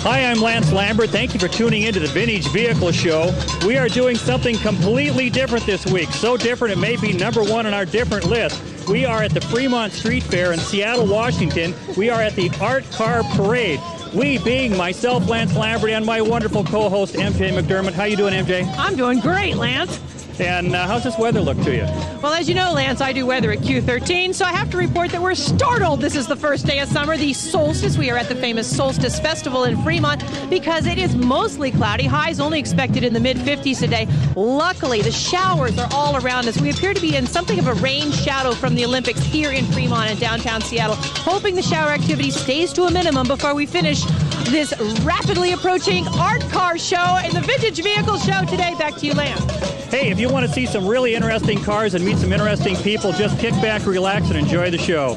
Hi, I'm Lance Lambert. Thank you for tuning into the Vintage Vehicle Show. We are doing something completely different this week. So different it may be number one on our different list. We are at the Fremont Street Fair in Seattle, Washington. We are at the Art Car Parade. We being myself, Lance Lambert, and my wonderful co-host, MJ McDermott. How you doing, MJ? I'm doing great, Lance. And how's this weather look to you? Well, as you know, Lance, I do weather at Q13, so I have to report that we're startled. This is the first day of summer, the solstice. We are at the famous Solstice Festival in Fremont because it is mostly cloudy. Highs only expected in the mid-50s today. Luckily, the showers are all around us. We appear to be in something of a rain shadow from the Olympics here in Fremont and downtown Seattle, hoping the shower activity stays to a minimum before we finish this rapidly approaching art car show and the Vintage Vehicle Show today. Back to you, Lance. Hey, if you want to see some really interesting cars and meet some interesting people, just kick back, relax, and enjoy the show.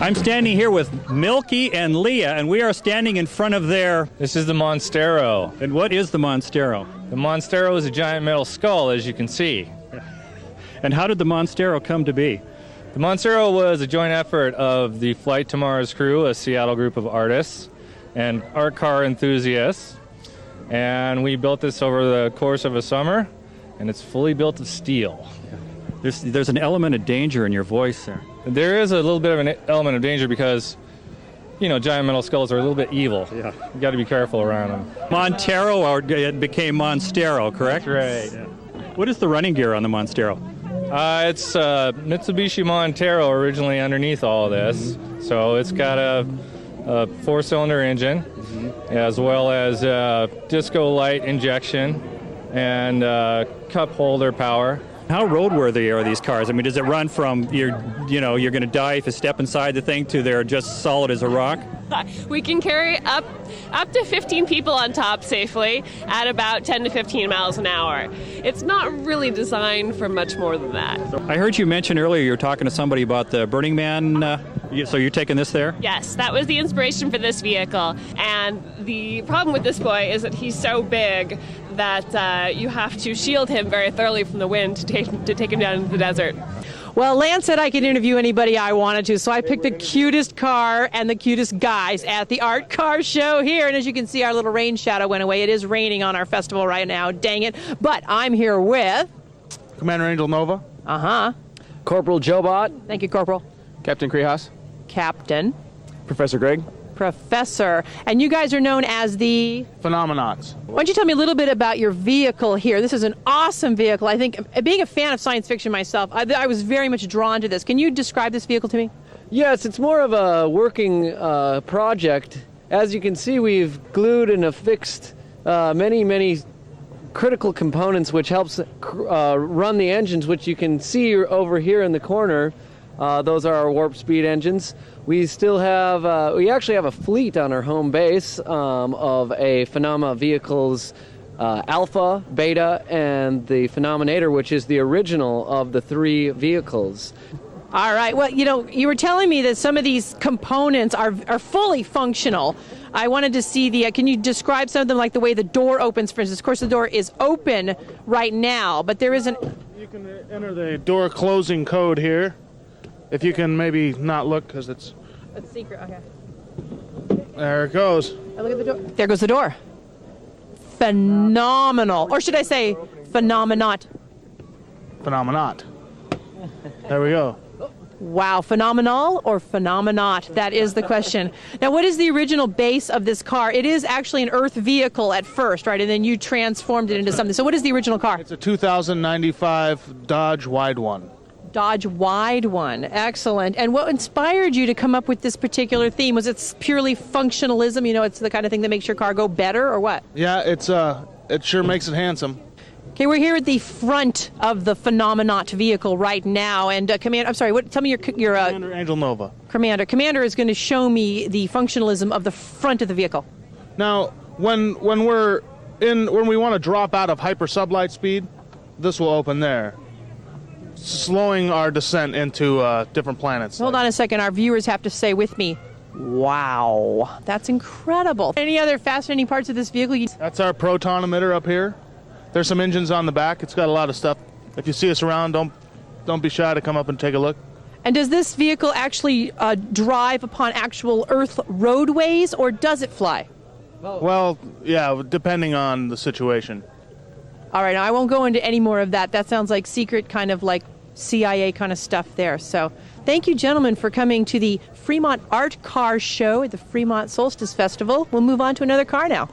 I'm standing here with Milky and Leah, and we are standing in front of their... This is the Monstero. And what is the Monstero? The Monstero is a giant metal skull, as you can see. And how did the Monstero come to be? The Monstero was a joint effort of the Flight to Mars crew, a Seattle group of artists and art car enthusiasts, and we built this over the course of a summer, and it's fully built of steel. There's an element of danger in your voice there. There is a little bit of an element of danger because, you know, giant metal skulls are a little bit evil. Yeah. You got to be careful around them. Montero, or it became Monstero, correct? That's right. Yeah. What is the running gear on the Monstero? It's Mitsubishi Montero originally underneath all of this, so it's got a four-cylinder engine, as well as disco light injection and cup holder power. How roadworthy are these cars? I mean, does it run from you're going to die if you step inside the thing to they're just solid as a rock? We can carry up to 15 people on top safely at about 10 to 15 miles an hour. It's not really designed for much more than that. I heard you mention earlier you were talking to somebody about the Burning Man. So you're taking this there? Yes, that was the inspiration for this vehicle. And the problem with this boy is that he's so big that you have to shield him very thoroughly from the wind to take him down into the desert. Well, Lance said I could interview anybody I wanted to, so I picked the cutest car and the cutest guys at the Art Car Show here. And as you can see, our little rain shadow went away. It is raining on our festival right now, dang it. But I'm here with... Commander Angel Nova. Uh-huh. Corporal Jobot. Thank you, Corporal. Captain Krihas. Captain. Professor Greg. Professor. And you guys are known as the... Phenomenons. Why don't you tell me a little bit about your vehicle here? This is an awesome vehicle. I think, being a fan of science fiction myself, I was very much drawn to this. Can you describe this vehicle to me? Yes, it's more of a working project. As you can see, we've glued and affixed many critical components which helps run the engines, which you can see over here in the corner. Those are our warp speed engines. We still have, we actually have a fleet on our home base of a Phenomena vehicles, Alpha, Beta, and the Phenomenator, which is the original of the three vehicles. All right. Well, you were telling me that some of these components are fully functional. I wanted to see can you describe some of them, like the way the door opens, for instance? Of course, the door is open right now, but there isn't... You can enter the door closing code here. If you can maybe not look, because it's secret. Okay. There it goes. Oh, look at the door. There goes the door. Phenomenal. Or should I say phenomenot? Phenomenot. There we go. Wow, phenomenal or phenomenot? That is the question. Now, what is the original base of this car? It is actually an Earth vehicle at first, right? And then you transformed it into something. So what is the original car? It's a 2095 Dodge Wide One. Dodge Wide One. Excellent. And what inspired you to come up with this particular theme? Was it purely functionalism? It's the kind of thing that makes your car go better, or what? Yeah, it sure makes it handsome. Okay, we're here at the front of the Phenomenot vehicle right now, and Commander, I'm sorry, tell me your Commander Angel Nova. Commander is going to show me the functionalism of the front of the vehicle. Now, when we want to drop out of hyper sublight speed, this will open there, slowing our descent into different planets. Hold on a second, our viewers have to say with me, wow, that's incredible. Any other fascinating parts of this vehicle? That's our proton emitter up here. There's some engines on the back. It's got a lot of stuff. If you see us around, don't be shy to come up and take a look. And does this vehicle actually drive upon actual Earth roadways, or does it fly? Well, yeah, depending on the situation. All right, now I won't go into any more of that. That sounds like secret kind of like CIA kind of stuff there. So thank you, gentlemen, for coming to the Fremont Art Car Show at the Fremont Solstice Festival. We'll move on to another car now.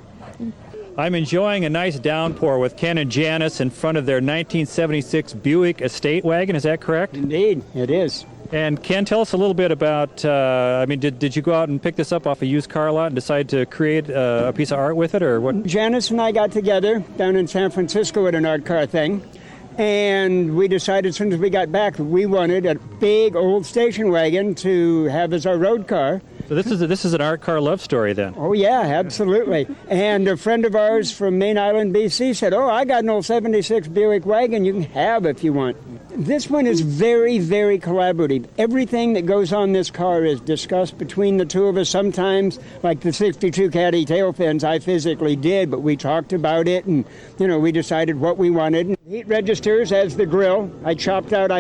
I'm enjoying a nice downpour with Ken and Janice in front of their 1976 Buick Estate wagon. Is that correct? Indeed, it is. And Ken, tell us a little bit about, did you go out and pick this up off a used car lot and decide to create a piece of art with it, or what? Janice and I got together down in San Francisco at an art car thing, and we decided as soon as we got back that we wanted a big old station wagon to have as our road car. So this is an art car love story then. Oh, yeah, absolutely. And a friend of ours from Main Island, BC said, oh, I got an old 76 Buick wagon you can have if you want. This one is very, very collaborative. Everything that goes on this car is discussed between the two of us. Sometimes, like the 62 Caddy tail fins, I physically did, but we talked about it and, we decided what we wanted. Heat registers as the grill. I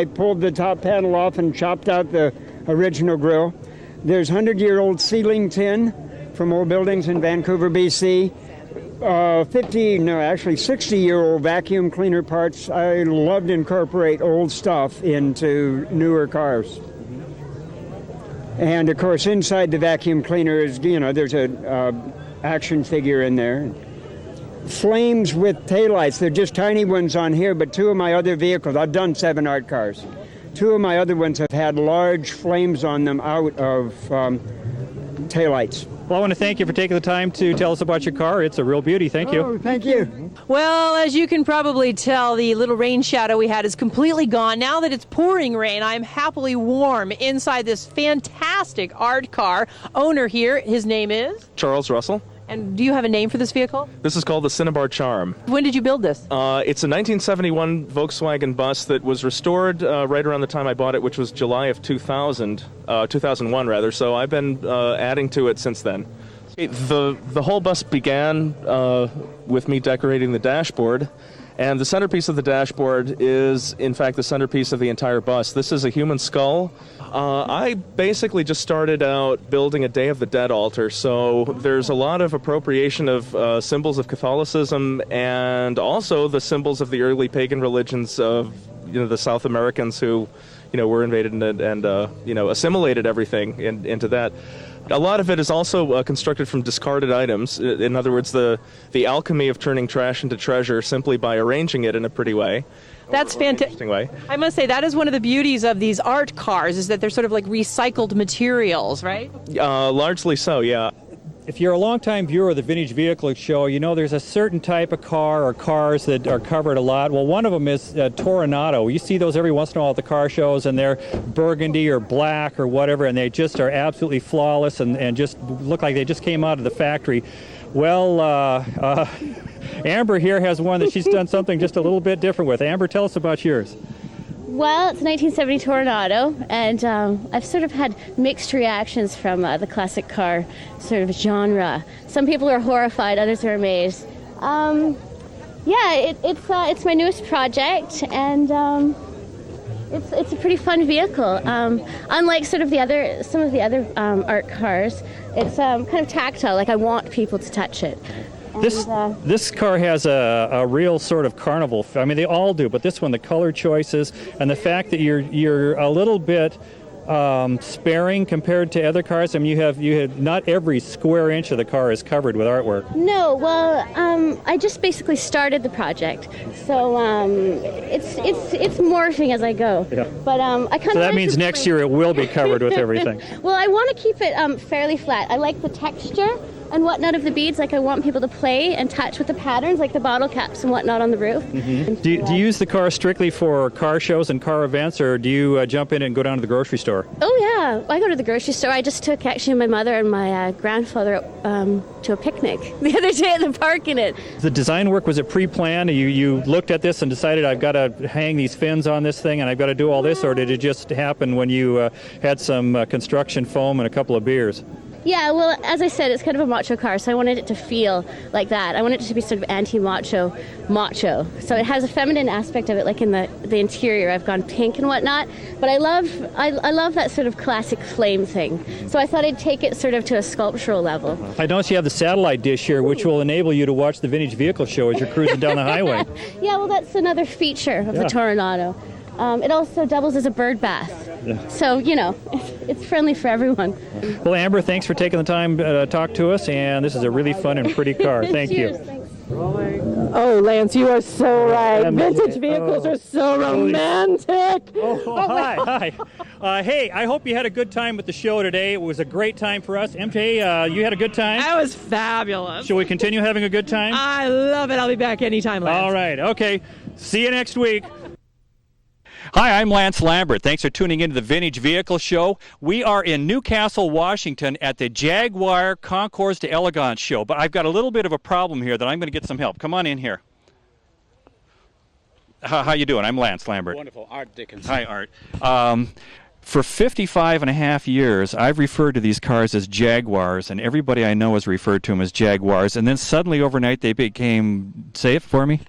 pulled the top panel off and chopped out the original grill. There's 100-year-old ceiling tin from old buildings in Vancouver, BC. 60-year-old vacuum cleaner parts. I love to incorporate old stuff into newer cars. And, of course, inside the vacuum cleaner is, there's a action figure in there. Flames with taillights. They're just tiny ones on here, but two of my other vehicles, I've done 7 art cars. 2 of my other ones have had large flames on them out of taillights. Well, I want to thank you for taking the time to tell us about your car. It's a real beauty. Thank you. Oh, thank you. Well, as you can probably tell, the little rain shadow we had is completely gone. Now that it's pouring rain, I'm happily warm inside this fantastic art car. Owner here, his name is? Charles Russell. And do you have a name for this vehicle? This is called the Cinnabar Charm. When did you build this? It's a 1971 Volkswagen bus that was restored right around the time I bought it, which was July of 2001 rather. So I've been adding to it since then. The whole bus began with me decorating the dashboard. And the centerpiece of the dashboard is, in fact, the centerpiece of the entire bus. This is a human skull. I basically just started out building a Day of the Dead altar, so there's a lot of appropriation of symbols of Catholicism and also the symbols of the early pagan religions of the South Americans who were invaded and assimilated everything into that. A lot of it is also constructed from discarded items. In other words, the alchemy of turning trash into treasure simply by arranging it in a pretty way. That's fantastic. I must say that is one of the beauties of these art cars, is that they're sort of like recycled materials, right? Largely so, yeah. If you're a longtime viewer of the Vintage Vehicle Show, there's a certain type of car or cars that are covered a lot. Well, one of them is Toronado. You see those every once in a while at the car shows, and they're burgundy or black or whatever, and they just are absolutely flawless and just look like they just came out of the factory. Well, Amber here has one that she's done something just a little bit different with. Amber, tell us about yours. Well, it's a 1970 Toronado, and I've sort of had mixed reactions from the classic car sort of genre. Some people are horrified, others are amazed. It's my newest project, and it's a pretty fun vehicle. Unlike some of the other art cars, it's kind of tactile. Like I want people to touch it. This car has a real sort of carnival. I mean, they all do, but this one, the color choices and the fact that you're a little bit sparing compared to other cars. I mean, you have not every square inch of the car is covered with artwork. No, well, I just basically started the project, so it's morphing as I go. Yeah. But I kind of. So that means next year it will be covered with everything. Well, I want to keep it fairly flat. I like the texture and whatnot of the beads. Like I want people to play and touch with the patterns, like the bottle caps and whatnot on the roof. Mm-hmm. Do you use the car strictly for car shows and car events, or do you jump in and go down to the grocery store? Oh yeah, I go to the grocery store. I just took actually my mother and my grandfather to a picnic the other day at the park in it. The design work, was it pre-planned? You looked at this and decided I've got to hang these fins on this thing and I've got to do all this, or did it just happen when you had some construction foam and a couple of beers? Yeah, well, as I said, it's kind of a macho car, so I wanted it to feel like that. I wanted it to be sort of anti-macho, macho. So it has a feminine aspect of it, like in the interior. I've gone pink and whatnot, but I love that sort of classic flame thing. So I thought I'd take it sort of to a sculptural level. I notice you have the satellite dish here, which will enable you to watch the Vintage Vehicle Show as you're cruising down the highway. Yeah, well, that's another feature of the Toronado. It also doubles as a bird bath. Yeah. So, you know, it's friendly for everyone. Well, Amber, thanks for taking the time to talk to us, and this is a really fun and pretty car. Thank Cheers, you. thanks. Oh, Lance, you are so right. Vintage vehicles are so romantic. Hi. Hey, I hope you had a good time with the show today. It was a great time for us. MJ, you had a good time? That was fabulous. Shall we continue having a good time? I love it. I'll be back anytime, Lance. All right. Okay. See you next week. Hi, I'm Lance Lambert. Thanks for tuning into the Vintage Vehicle Show. We are in Newcastle, Washington at the Jaguar Concours D'Elegance show, but I've got a little bit of a problem here that I'm going to get some help. Come on in here. How you doing? I'm Lance Lambert. Wonderful. Art Dickinson. Hi, Art. For 55 and a half years, I've referred to these cars as Jaguars, and everybody I know has referred to them as Jaguars, and then suddenly overnight they became, say it for me?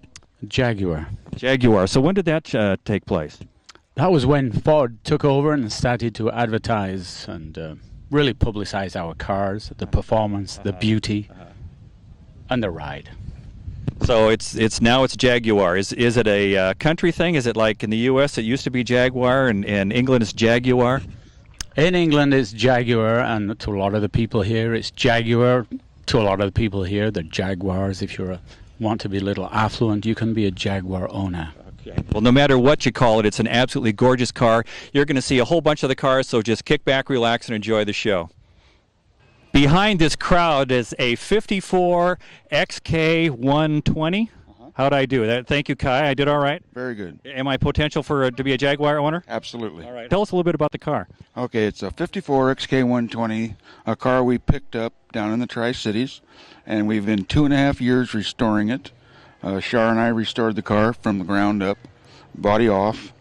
Jaguar. Jaguar. So when did that take place? That was when Ford took over and started to advertise and really publicize our cars, the performance, the beauty, and the ride. So it's now Jaguar. Is it a country thing? Is it like in the U.S. it used to be Jaguar, and in England it's Jaguar? In England it's Jaguar, and to a lot of the people here it's Jaguar. To a lot of the people here they're Jaguars. If you want to be a little affluent, you can be a Jaguar owner. Okay. Well, no matter what you call it, it's an absolutely gorgeous car. You're going to see a whole bunch of the cars, so just kick back, relax, and enjoy the show. Behind this crowd is a 54 XK120. How'd I do? Thank you, Kai. I did all right? Very good. Am I potential to be a Jaguar owner? Absolutely. All right. Tell us a little bit about the car. Okay, it's a 54 XK120, a car we picked up down in the Tri-Cities, and we've been 2.5 years restoring it. Shar and I restored the car from the ground up, body off,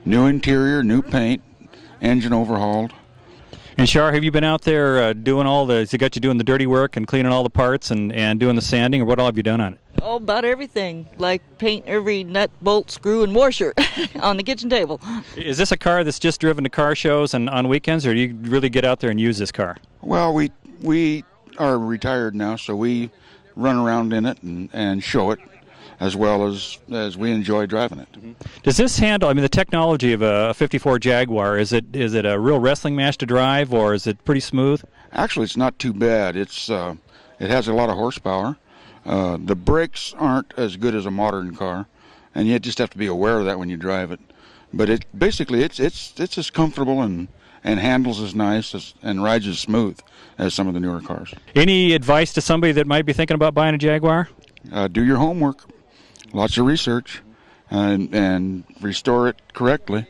new interior, new paint, engine overhauled. And Shar, have you been out there doing has it got you doing the dirty work and cleaning all the parts and doing the sanding, or what all have you done on it? Oh, about everything, like paint every nut, bolt, screw, and washer on the kitchen table. Is this a car that's just driven to car shows and on weekends, or do you really get out there and use this car? Well, we are retired now, so we run around in it and show it, as well as we enjoy driving it. Does this handle, the technology of a 54 Jaguar, is it a real wrestling match to drive, or is it pretty smooth? Actually, it's not too bad. It has a lot of horsepower. The brakes aren't as good as a modern car, and you just have to be aware of that when you drive it. But it's as comfortable and handles as nice and rides as smooth as some of the newer cars. Any advice to somebody that might be thinking about buying a Jaguar? Do your homework, lots of research, and restore it correctly.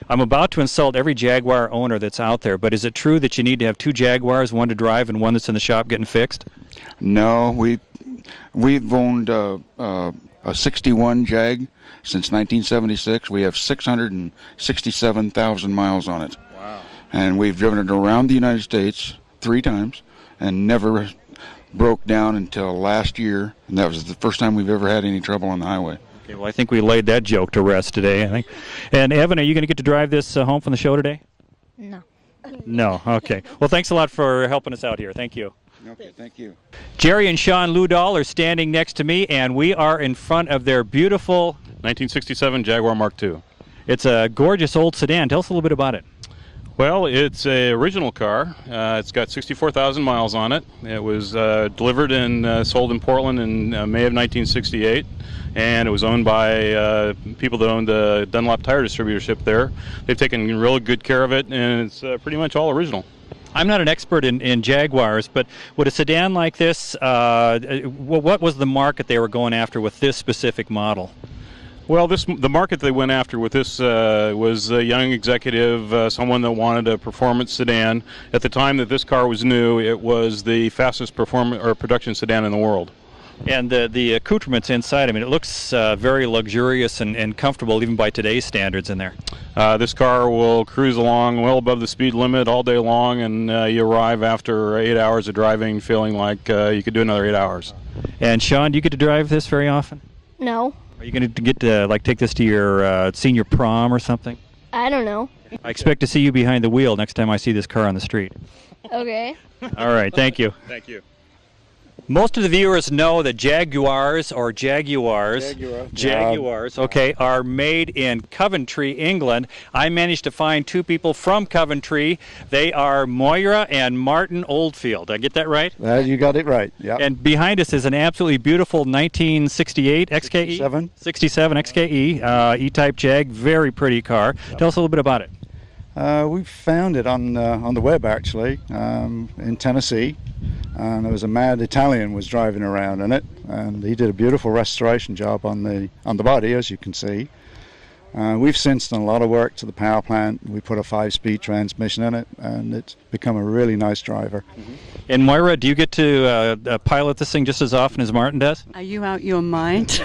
I'm about to insult every Jaguar owner that's out there, but is it true that you need to have two Jaguars, one to drive and one that's in the shop getting fixed? No, we've owned a 61 Jag since 1976. We have 667,000 miles on it. Wow. And we've driven it around the United States 3 times and never broke down until last year, and that was the first time we've ever had any trouble on the highway. Okay, well, I think we laid that joke to rest today, I think. And Evan, are you going to get to drive this home from the show today? No. No, okay. Well, thanks a lot for helping us out here. Thank you. Okay, thank you. Jerry and Sean Ludahl are standing next to me, and we are in front of their beautiful 1967 Jaguar Mark II. It's a gorgeous old sedan. Tell us a little bit about it. Well, it's an original car. It's got 64,000 miles on it. It was delivered and sold in Portland in May of 1968, and it was owned by people that owned the Dunlop Tire Distributorship there. They've taken really good care of it, and it's pretty much all original. I'm not an expert in Jaguars, but would a sedan like this, what was the market they were going after with this specific model? Well, the market they went after with this was a young executive, someone that wanted a performance sedan. At the time that this car was new, it was the fastest production sedan in the world. And the accoutrements inside, I mean, it looks very luxurious and comfortable even by today's standards in there. This car will cruise along well above the speed limit all day long, and you arrive after 8 hours of driving feeling like you could do another 8 hours. And Sean, do you get to drive this very often? No, Are you going to get to take this to your senior prom or something? I don't know. I expect to see you behind the wheel next time I see this car on the street. Okay. All right, thank you. Thank you. Most of the viewers know that Jaguars, okay, are made in Coventry, England. I managed to find two people from Coventry. They are Moira and Martin Oldfield. Did I get that right? You got it right, yeah. And behind us is an absolutely beautiful 1968 XKE. 67 XKE, E-Type Jag, very pretty car. Tell us a little bit about it. We found it on the web, actually, in Tennessee. And there was a mad Italian was driving around in it, and he did a beautiful restoration job on the body, as you can see. We've since done a lot of work to the power plant. We put a 5-speed transmission in it, and it's become a really nice driver. And Moira, do you get to pilot this thing just as often as Martin does? Are you out your mind?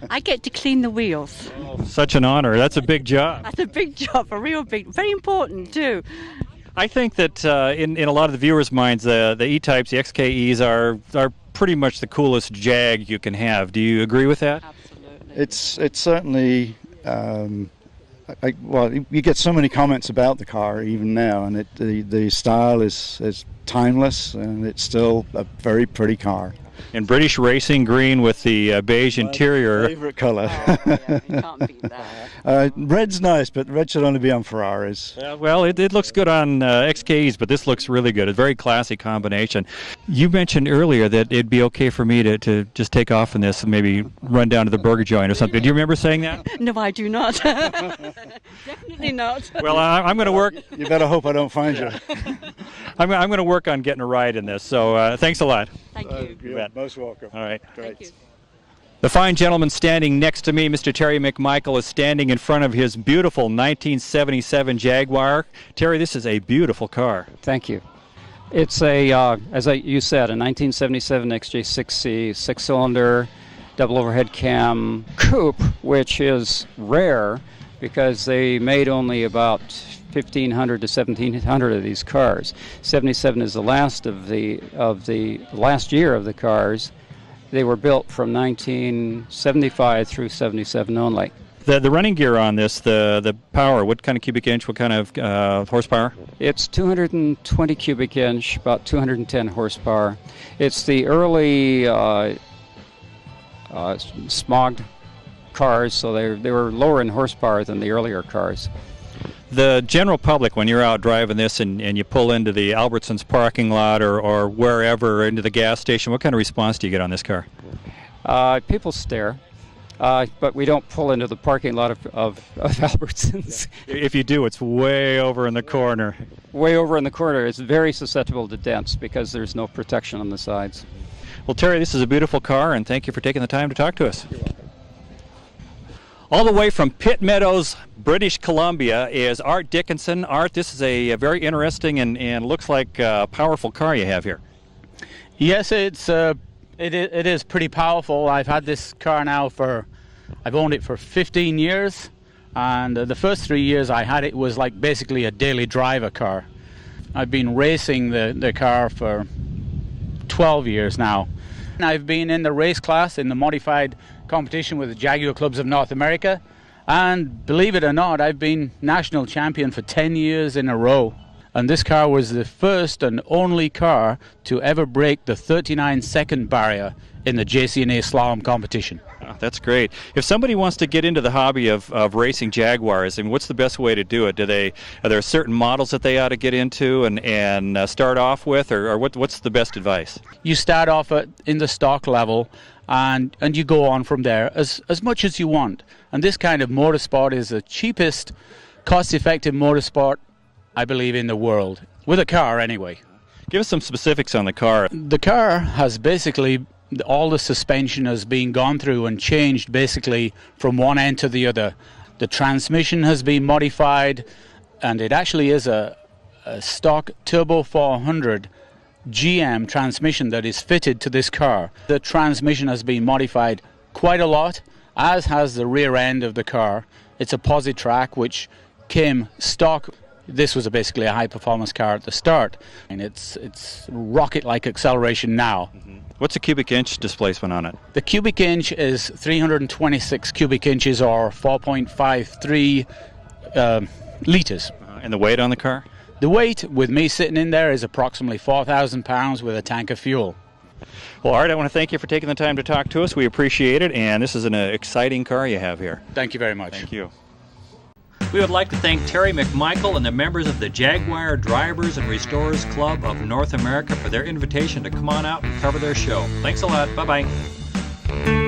I get to clean the wheels. Such an honor. That's a big job. That's a big job, a real big, very important too. I think that in a lot of the viewers' minds, the E-Types, the XKEs are pretty much the coolest Jag you can have. Do you agree with that? Absolutely. It's certainly, well, you get so many comments about the car even now, and the style is timeless, and it's still a very pretty car. And British racing green with the beige interior. Favorite color. Yeah, you can't beat that. Red's nice, but red should only be on Ferraris. Well, it looks good on XKEs, but this looks really good. A very classy combination. You mentioned earlier that it'd be okay for me to just take off in this and maybe run down to the burger joint or something. Do you remember saying that? No, I do not. Definitely not. Well, I'm going to work. You better hope I don't find you. I'm going to work on getting a ride in this. So thanks a lot. Thank you. You're most welcome. All right. Great. Thank you. The fine gentleman standing next to me, Mr. Terry McMichael, is standing in front of his beautiful 1977 Jaguar. Terry, this is a beautiful car. Thank you. It's you said, a 1977 XJ6C, 6-cylinder, double overhead cam coupe, which is rare because they made only about 1,500 to 1,700 of these cars. 77 is the last of the last year of the cars. They were built from 1975 through 77 only. The running gear on this, the power, what kind of cubic inch, what kind of horsepower? It's 220 cubic inch, about 210 horsepower. It's the early smogged cars, so they were lower in horsepower than the earlier cars. The general public, when you're out driving this and you pull into the Albertsons parking lot or wherever, into the gas station, what kind of response do you get on this car? People stare, but we don't pull into the parking lot of Albertsons. If you do, it's way over in the corner. Way over in the corner. It's very susceptible to dents because there's no protection on the sides. Well, Terry, this is a beautiful car, and thank you for taking the time to talk to us. All the way from Pitt Meadows, British Columbia, is Art Dickinson. Art, this is a very interesting and looks like a powerful car you have here. Yes, it is pretty powerful. I've had this car now I've owned it for 15 years, and the first 3 years I had it was like basically a daily driver car. I've been racing the car for 12 years now. I've been in the race class in the modified competition with the Jaguar Clubs of North America, and believe it or not, I've been national champion for 10 years in a row. And this car was the first and only car to ever break the 39-second barrier in the JCNA slalom competition. Oh, that's great. If somebody wants to get into the hobby of racing Jaguars, I mean, what's the best way to do it? Are there certain models that they ought to get into and start off with, or what's the best advice? You start off in the stock level, and you go on from there as much as you want. And this kind of motorsport is the cheapest, cost-effective motorsport, I believe, in the world. With a car, anyway. Give us some specifics on the car. The car has basically all the suspension has been gone through and changed basically from one end to the other. The transmission has been modified, and it actually is a stock Turbo 400 GM transmission that is fitted to this car. The transmission has been modified quite a lot, as has the rear end of the car. It's a Positrack which came stock. This was basically a high-performance car at the start, and it's rocket-like acceleration now. What's the cubic inch displacement on it? The cubic inch is 326 cubic inches, or 4.53 litres. And the weight on the car? The weight, with me sitting in there, is approximately 4,000 pounds with a tank of fuel. Well, Art, I want to thank you for taking the time to talk to us. We appreciate it, and this is an exciting car you have here. Thank you very much. Thank you. We would like to thank Terry McMichael and the members of the Jaguar Drivers and Restorers Club of North America for their invitation to come on out and cover their show. Thanks a lot. Bye-bye.